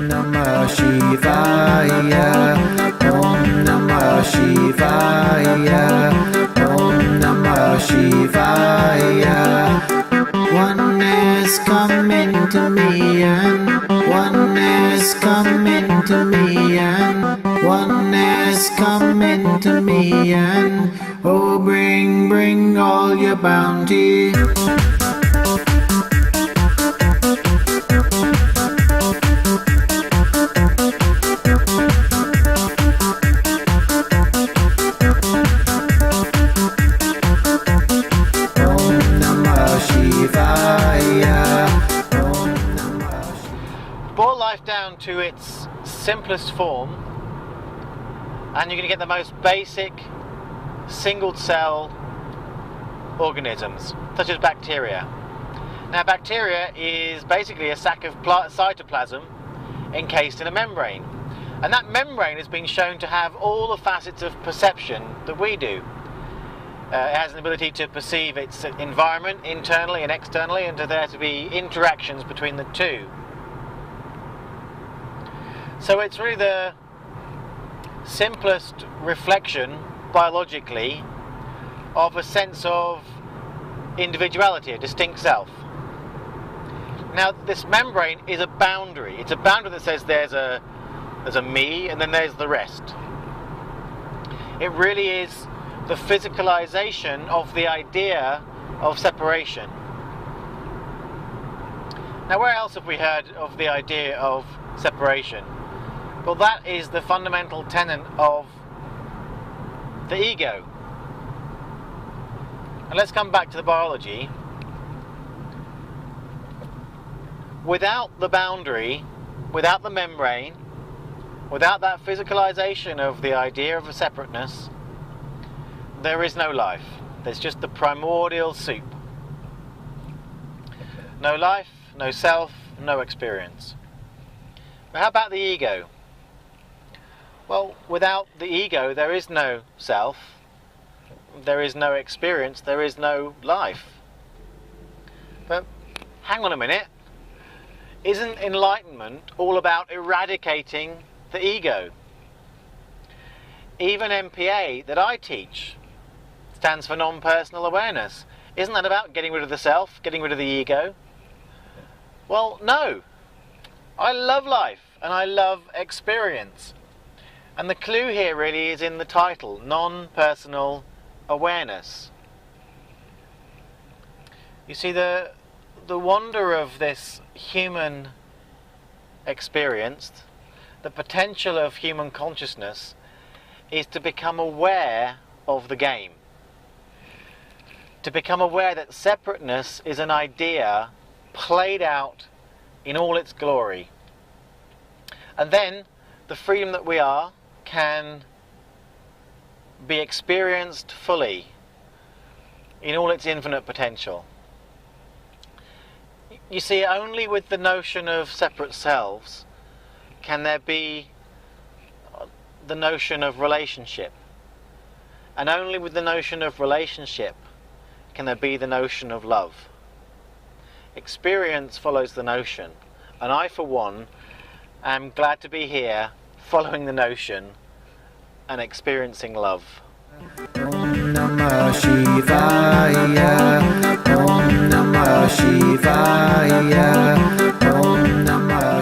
Namah Shivaya. Om Namah Shivaya. Om Namah Shivaya. Oneness come into me and oneness come into me and oneness come into me and oh bring all your bounty. Boil life down to its simplest form and you're going to get the most basic single cell organisms such as bacteria. Now bacteria is basically a sack of cytoplasm encased in a membrane, and that membrane has been shown to have all the facets of perception that we do. It has an ability to perceive its environment internally and externally, and for there to be interactions between the two. So it's really the simplest reflection, biologically, of a sense of individuality, a distinct self. Now this membrane is a boundary. It's a boundary that says there's a me and then there's the rest. It really is the physicalization of the idea of separation. Now where else have we heard of the idea of separation? Well, that is the fundamental tenet of the ego. And let's come back to the biology. Without the boundary, without the membrane, without that physicalization of the idea of a separateness, there is no life. There's just the primordial soup. No life, no self, no experience. But how about the ego? Well, without the ego there is no self, there is no experience, there is no life. But hang on a minute. Isn't enlightenment all about eradicating the ego? Even MPA that I teach stands for non-personal awareness. Isn't that about getting rid of the self, getting rid of the ego? Well, no. I love life and I love experience. And the clue here really is in the title, non-personal awareness. You see, the wonder of this human experience, the potential of human consciousness, is to become aware of the game. To become aware that separateness is an idea played out in all its glory. And then the freedom that we are can be experienced fully in all its infinite potential. You see, only with the notion of separate selves can there be the notion of relationship. And only with the notion of relationship can there be the notion of love. Experience follows the notion, and I for one am glad to be here following the notion and experiencing love. Om Namah Shivaya. Om Namah Shivaya. Om Namah